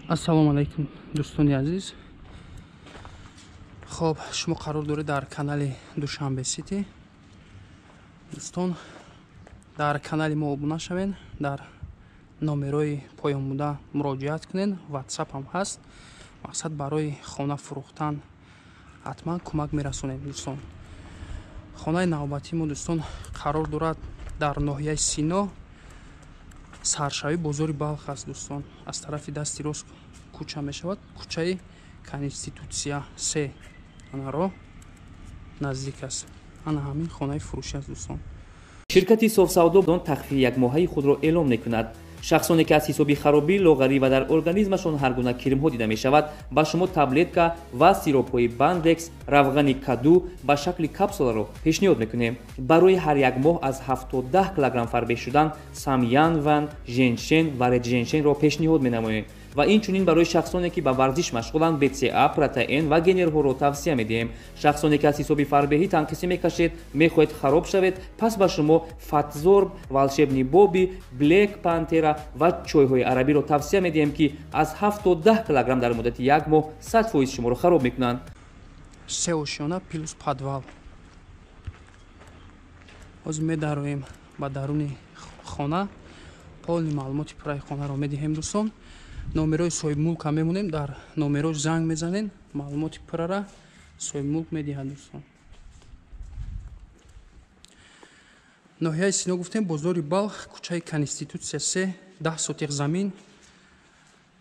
Ассалому алайкум дӯстони азиз. Хоб, шумо қарор доред дар канали Душанбе Сити. Дӯстон, дар канали мо обуна шавен, дар номерои поёнбуда муроҷиат кунен. WhatsApp ҳам ҳаст. Мақсад барои хона фурӯхтан ҳатман кӯмак мерасонем дӯстон. Хонаи навбатии мо дӯстон қарор дорад дар ноҳияи Сино, саршавии бозори Балх аст дӯстон. Аз тарафи дасти рост кӯча мешавад, кӯчаи Конститутсия 3 анаро наздик аст. ана ҳамин хонаи фурӯшӣ аст дӯстон. ширкати софсавдо тахфии якмоҳаи худро эълон мекунад. шахсоне ки аз ҳисоби харобӣ, лоғарӣ ва дар организмашон ҳар гуна кирмҳо дида мешавад, ба шумо таблетка ва сиропҳои Бандекс, равғани каду ба шакли капсуларо пешниҳод мекунем. барои ҳар як моҳ аз 7 то 10 килограмм фарбеҳ шудан самянван, женшен ва редженшенро пешниҳод менамоем ва инчунин барои шахсоне ки ба варзиш машғуланд БЦА, протеин ва генерҳоро тавсия медиҳем. шахсоне ки аз ҳисоби фарбеҳӣ танқисӣ мекашед, мехоҳед хароб шавед, пас ба шумо фатзорб, волшебни боби, блек пантера ва чойҳои арабиро тавсия медиҳем ки аз 7 то 10 килограмм дар муддати як моҳ 100% шуморо хароб мекунанд. се ошёна плюс подвал. ҳозир медароем ба даруни хона. полни маълумоти пурраи хонаро медиҳем дӯстон. номерои соҳибмулка мемонем, дар номерош занг мезанен, маълумоти пуррара соҳибмулк медиҳад дӯстон. ноҳияи Сино гуфтем, бозори Балх, кӯчаи Конститутсия 3, 10 сотиқ замин,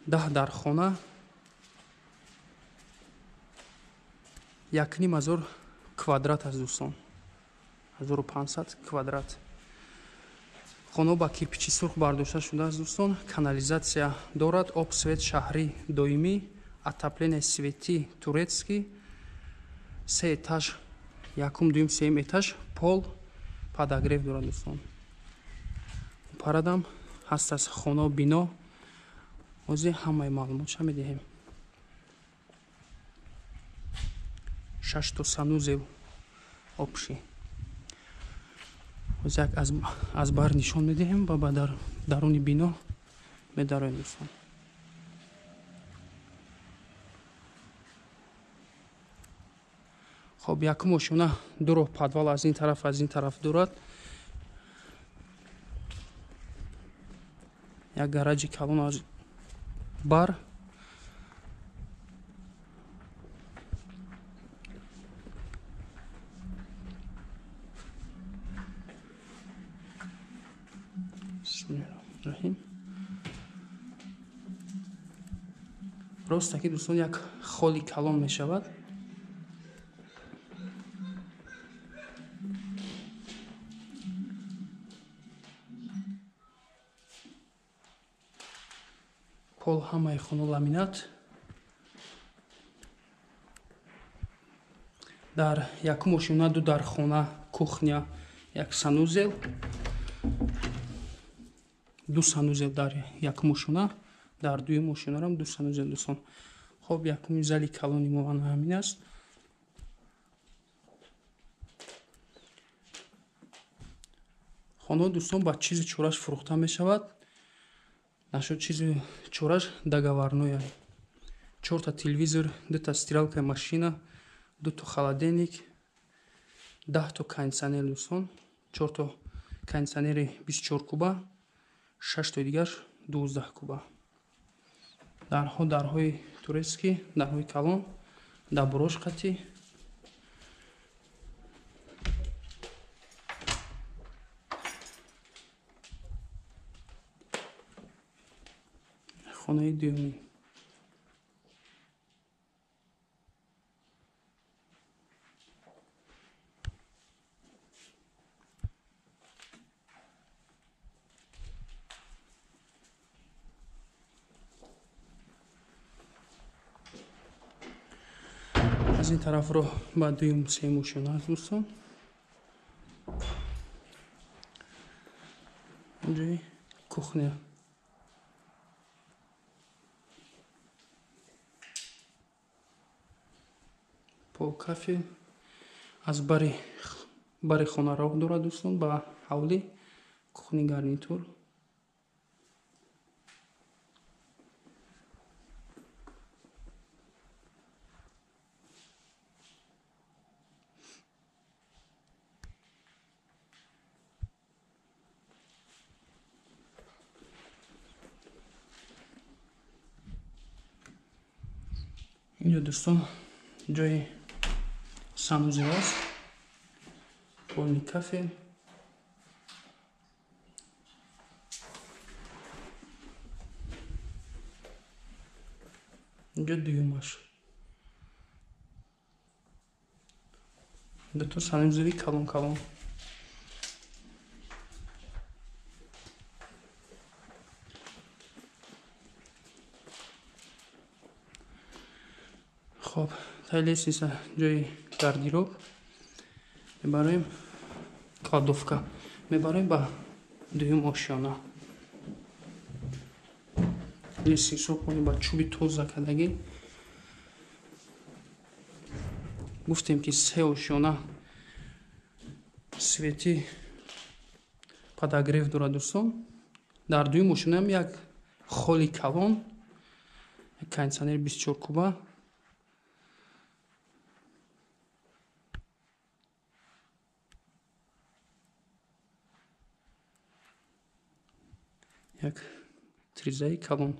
10 дар хона, 1500 квадрат аст дӯстон. 1500 квадрат. хона ба кирпичи сурх бардошта шудааст дӯстон. Канализатсия дорад, об свет шаҳрӣ доимӣ, отопление светӣ турецкий, 3 этаж, якум, дуюм, сеюм этаж, пол подогрев дорад дӯстон. парадам ҳаст аз хона бино. ҳозир ҳамаи маълумотша медиҳем. 6 то санузел обши. ҳозир як аз бар нишон медиҳем ва ба даруни бино медароем дӯстон. хоб, якум ошёна ду роҳ подвал аз ин тараф дорад. як гараҷи калон аз бар. ростаки дӯстон як холи калон мешавад. пол ҳамаи хона ламинат. дар якум ошёна ду дар хона кухня, як санузел, ду санузел дар якум ошёна, дар дуюм ошёнарам ду санузел дӯстон. хоб, якуми зали калони мо ана ҳамин аст. хона дӯстон ба чизи чораш фурӯхта мешавад. нашуд чизи чораш договорное. 4 та телевизор, 2 та стиралка машина, 2 то холодильник, 10 то кондиционер дӯстон. 4 то кондиционери 24 куба, 6 то дигар 12 куба. дарҳои турецкий, дарҳои калон, дабурош қатӣ. хонаи дуюмӣ. аз ин тарафро ба дуюм сеюм ошёна аст дӯстон. инҷои кухня. пол кафе аз бари хона роҳ дорад дӯстон ба ҳавли кухни гарнитур. اینجا دوستان جای سانوزی هست، پولنی کافی. اینجا دیوماش، دو تا سانوزی کلون کلون. خب тай лестница ҷои гардироб. Мебароем кладовка, мебароем ба дуюм ошёна. лестница ҳисоб кунем ба чӯби тоза кардагӣ. гуфтем ки 3 ошёна свети подогрев дорад дӯстон. дар дуюм ошёнаам як холи калон, як кондитсионери 24 куба. як тризаи калон.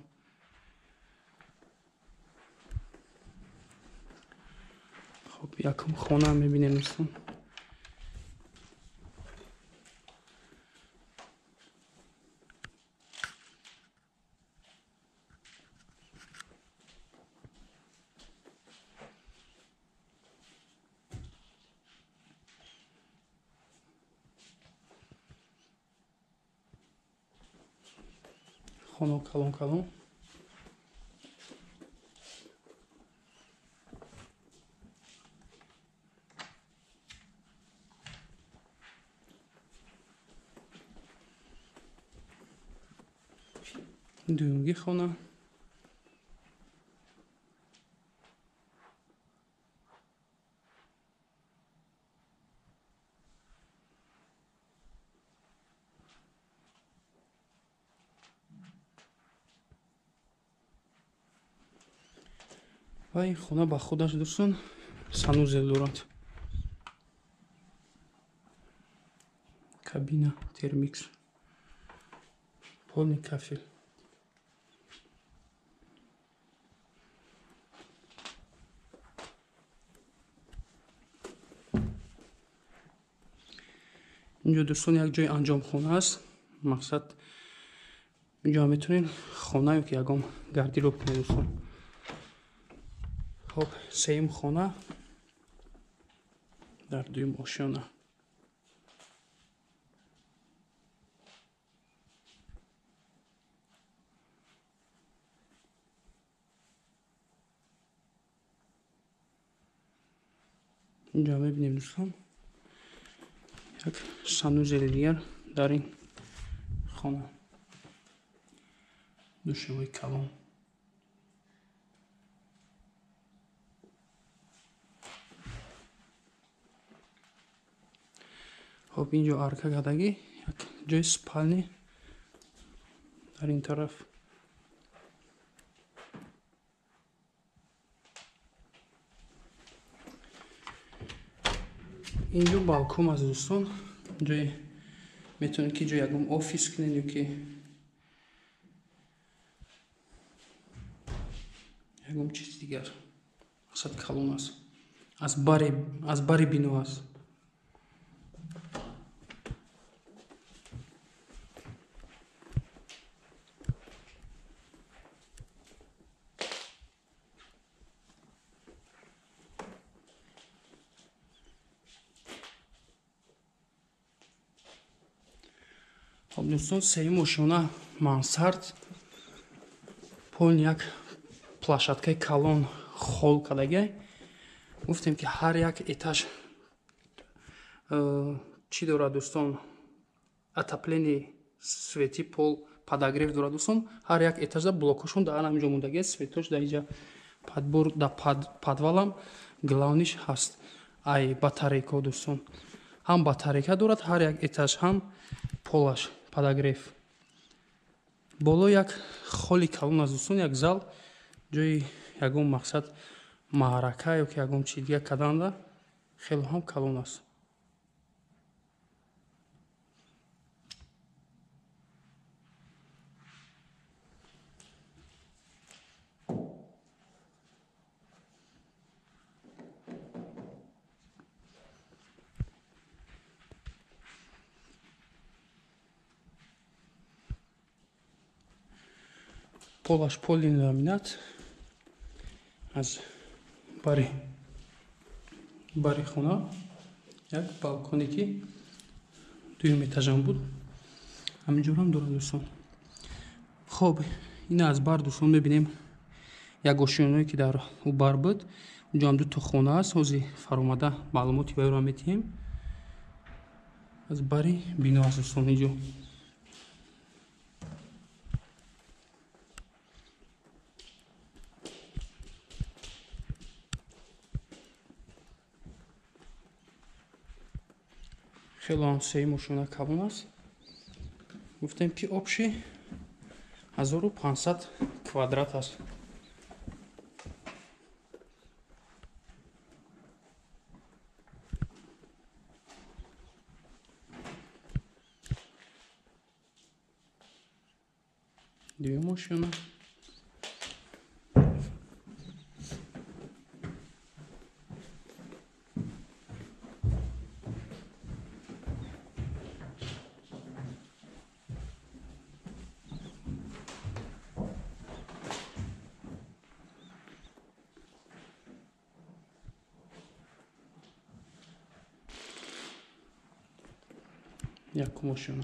хоб якум хона мебинем дӯстон. хоно калон калон. дуюмги хона. ва ин хона ба худаш дӯстон санузел дорад. кабина термикс, полный кафель. اینجا دوستان یک جای انجام خونه است. مقصد اینجا میتونین خونه یا که یکم گردیروب کنید دوستان. خب سیم خونه در دویم ошёна. اینجا میبینیم دوستان یک санузели дигар дар ин хона. душевои калон. хоб инҷо арка кардагӣ як ҷои спални дар ин тараф. اینجا балкон аст дӯстон. ҷои метавонед ки ҷои ягон офис кунед ё ки ягон чиз дигар. мақсад калон аст. аз бари бино аст. خب دوستان سیم ошёна мансард, полни як плашадкаи калон хол кардагӣ. гуфтем ки ҳар як этаж чӣ дорад дӯстон, отоплени свети пол подогрев дорад дӯстон. ҳар як этажда блокҳошон дар ҳаминҷо мондагӣ. светош дар инҷа подбор дар подвалам главниш ҳаст. ай батарейка дӯстон, ҳам батарейка дорад ҳар як этаж, ҳам полаш подогрев. боло як холи калон аст дӯстон, як зал, ҷои ягон мақсад маърака ё ки ягон чиз дигар карданда хело ҳам калон аст. полаш полиламинат аз бари хона як балконе ки 2 этажан буд ҳаминҷурам дорад дӯстон. хоб ин аз бар дӯстон мебинем як ошиёное ки дар ӯ бар буд. инҷоам 2 хона аст. ҳозир фаромада маълумоти вайро метиҳем. аз бари бино аст дӯстон. инҷо хело ҳам сеи мошина калон аст. гуфтем ки обши 1500 квадрат аст. две машины. Як машина.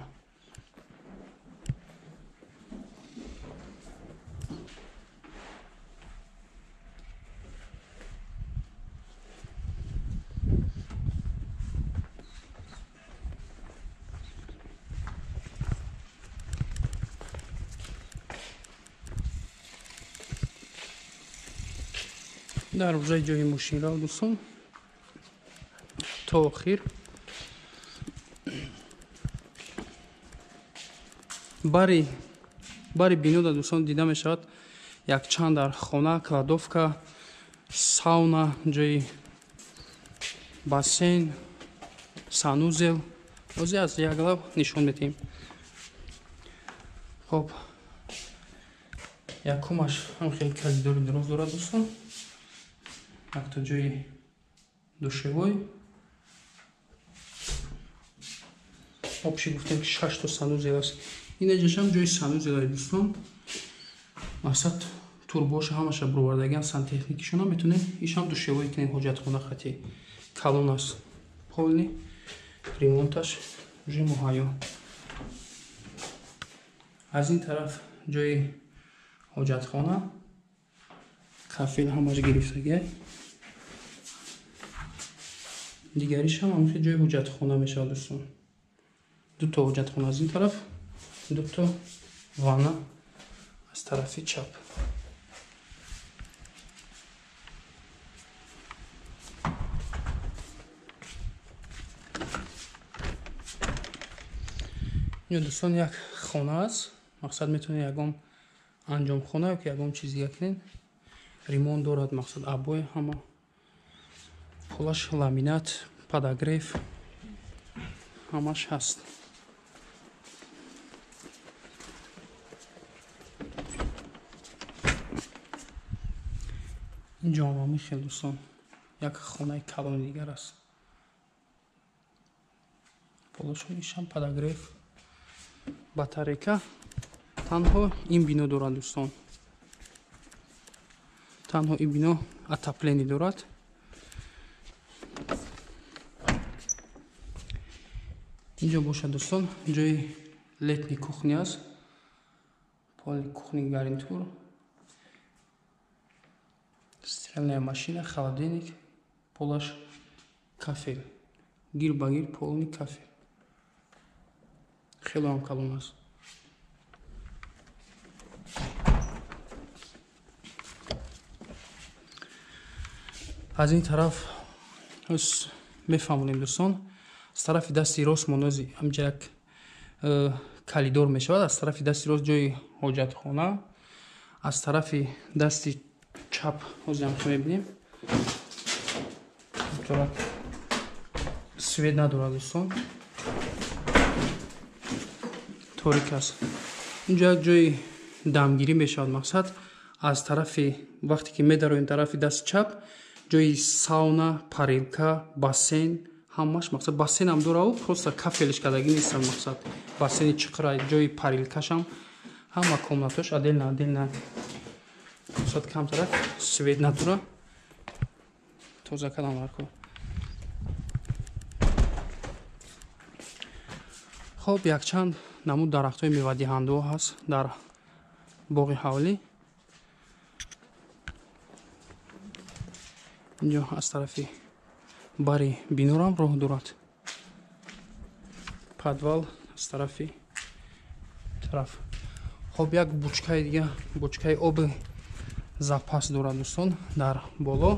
дар уже ҷои мошинро дӯстон то охир бари бинода дӯстон дида мешавад якчанд дар хона, кладовка, сауна, ҷои бассейн, санузел. ҳозир аз яклав нишон медиҳем. хоб якумаш ҳам хеле коридори дароз дорад дӯстон. якто ҷои душевой. обши гуфтем ки 6 то санузел аст. инҷашам ҷои санузелаи дӯстон. мақсад турбоша ҳамаша бировардагиам сантехникишона метунем. ишам душевой кинем ҳоҷатхона хати калон аст. полни ремонташ уже муҳайё. аз ин тараф ҷои ҳоҷатхона, кафел ҳамаш гирифтагия. дигаришам ҳамин ҷои ҳоҷатхона мешавад дӯстон. 2 ҳоҷатхона аз ин тараф, 2 ванна аз тарафи чап. ин дӯстон як хона аст. мақсад метавонед ягон анҷомхона ё ки ягон чизи якнен ремонт дорад. мақсад абой ҳама полаш ламинат, подогрев ҳамаш ҳаст. инҷо ҳам мехел дӯстон як хонаи калони дигар аст. полошонишам подогрев, батарейка. танҳо ин бино дорад дӯстон. танҳо ин бино отопление дорад. инҷо бошад дӯстон ҷои летни кухня аст. поли кухни гарнитур, стиральная машина, холодильник, полаш кафел. гир ба гир полни кафел. хеле ҳам калон аст. аз ин тараф мефаҳмонем дӯстон. аз тарафи дасти рост монози ҳамҷа як калидор мешавад. аз тарафи дасти рост ҷои ҳоҷатхона. аз тарафи дасти чап ҳозир ҳам мебинем свет надорад дӯстон. торик аст. инҷо як ҷои дамгирӣ мешавад. мақсад аз тарафи вақте ки медароем тарафи дасти чап ҷои сауна, парилка, бассейн ҳамаш. мақсад бассейн ҳам дорау просто кафелиш кардагӣ нестад. мақсад бассейни чиқра ҷои парилкашам ҳама комнатош отдельно сад камтарак свет надура тоза кардам ҳарко. хоб якчанд намуд дарахтҳои мевадиҳандао ҳаст дар боғи ҳавлӣ. инҷо аз тарафи бари бинорам роҳ дорад. подвал аз тарафи тараф. хоб як бучкаи дига бучкаи оби запас дорад дӯстон. дар боло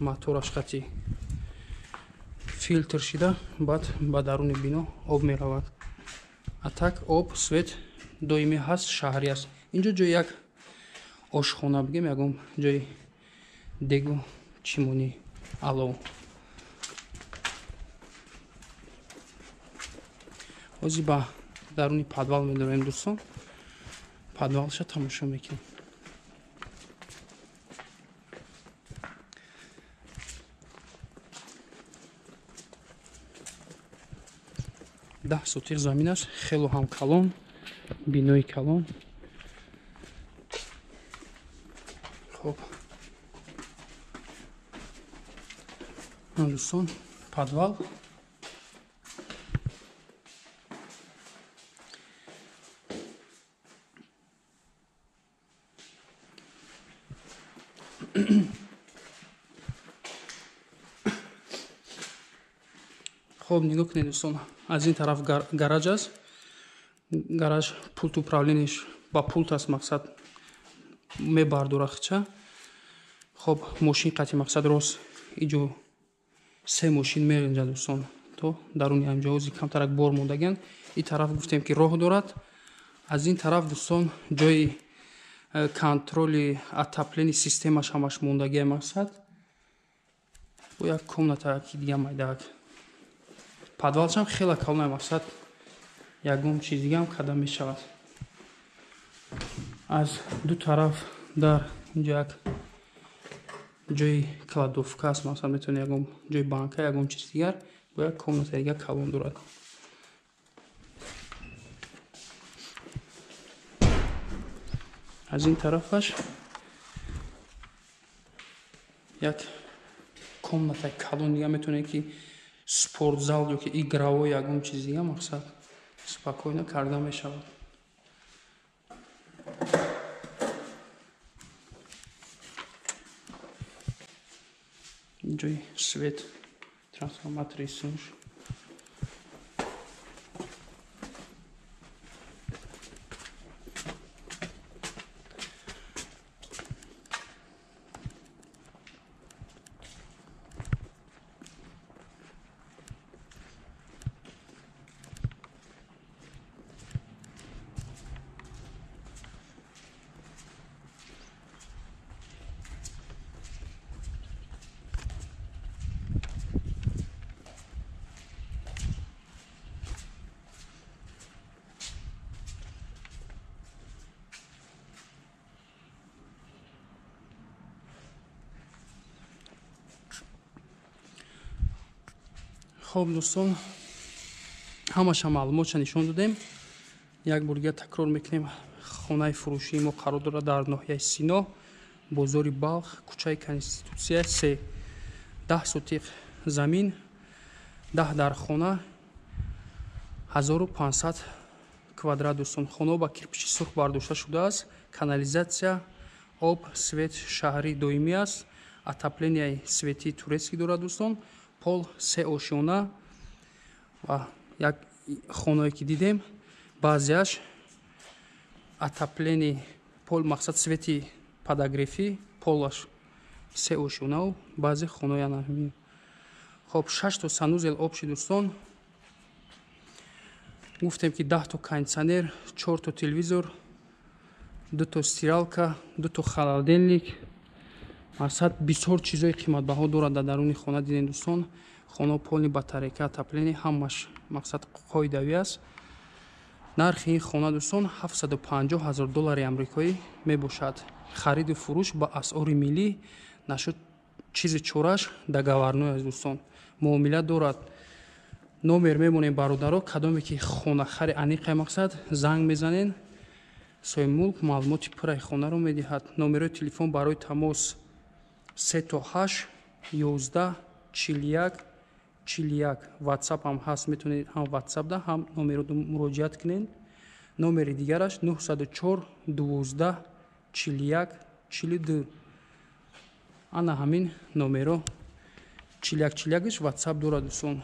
мотораш хати филтр шида баъд ба даруни бино об меравад. атак об свет доимӣ ҳаст, шаҳрӣ аст. инҷо ҷои як ошхона бигем, ягон ҷои дегу чимони алов. ҳозир ба даруни подвал медорем дӯстон. подвалша тамошо мекунем. 10 сотиқ замин аст. хело ҳам калон, бинои калон. хоб дӯстон, подвал. хоб нигоҳ кунед дӯстон, аз ин тараф гараж аст. гараж пулт управленияш ба пулт аст, мақсад мебардора хича. хоб мошин қати мақсад рост иҷо 3 мошин меринҷа дӯстон, то даруни ҳамҷо ҳозир камтарак бор мондаган. ин тараф гуфтем ки роҳ дорад. аз ин тараф дӯстон ҷои контроли отоплени системаш ҳамаш мондагия мақсад. бо як комната ки дига майдаак. подвалшам хела калонай мақсад ягон чиз дигам када мешавад. аз ду тараф дар инҷо як ҷои кладовка аст, мақсад метавонед ягон ҷои банка, ягон чиз дигар. бо як комната дига калон дорад. аз ин тарафаш як комнатаи калон дига метавонед ки спортзал ё ки играво ягон чиз дига мақсад спокойно карда мешавад. ҷои свет, трансформатори сунуш. хоб дӯстон, ҳамаша маълумотша нишон додем. як бор дига такрор мекунем. хонаи фурӯшии мо қарор дорад дар ноҳияи сино, бозори балх, кӯчаи конститутсия 3. 10 сотиқ замин, 10 дар хона, 1500 квадрат дӯстон. хонао ба кирпичи сурх бардошта шудааст. канализатсия, об, свет шаҳрӣ доимӣ аст. отоплениyaи светии турецкӣ дорад дӯстон. пол 3 ошёна ва як хоное ки дидем баъзеаш отоплени пол, мақсад свети подогрефӣ, полаш 3 ошёнау баъзе хонаи анаҳамӣ. хоб 6 то санузел обши дӯстон. гуфтем ки 10 то кондитсионер, 4 то телевизор, 2 то стиралка, 2 то холодильник. мақсад бисёр чизои қиматбаҳо дорад дар даруни хона дидем дӯстон. хона полни батарейка, отоплени ҳамаш мақсад қоидавӣ аст. нархи ин хона дӯстон $750,000 амрикоӣ мебошад. хариду фурӯш ба асъори миллӣ нашуд чизи чораш договорной аст дӯстон. муомила дорад. номер мемонем бародаро, кадоме ки хонахари аниқай мақсад занг мезанен соҳибмулк маълумоти пурраи хонаро медиҳад. номерои телефон барои тамос 38 11 41 41. ватсап ҳам ҳаст, метавонед ҳам ватсапда ҳам номеро муроҷиат кунед. номери дигараш 904 12 41 42. ана ҳамин номеро 41-41-ш ватсап дорад дӯстон.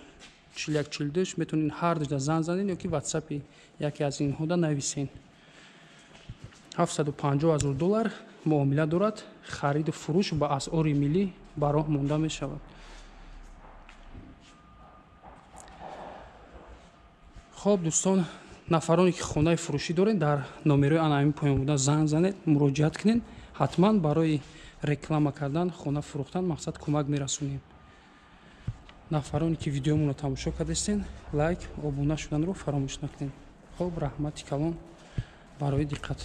41-42-ш метавонед ҳар дуҷа занг занед ёки ватсапи яке аз инҳода нависед. $750,000 муомила дорад. хариду фурӯш ба асъори миллӣ ба роҳ монда мешавад. хоб дӯстон, нафароне ки хонаи фурӯшӣ доред, дар номерои анаҳамин поён буда занг занед, муроҷиат кунед. ҳатман барои реклама кардан, хона фурӯхтан мақсад кӯмак мерасонем. нафароне ки видеомонро тамошо кардастен, лайк, обуна шуданро фаромӯш накунед. хоб, раҳмати калон барои диққат.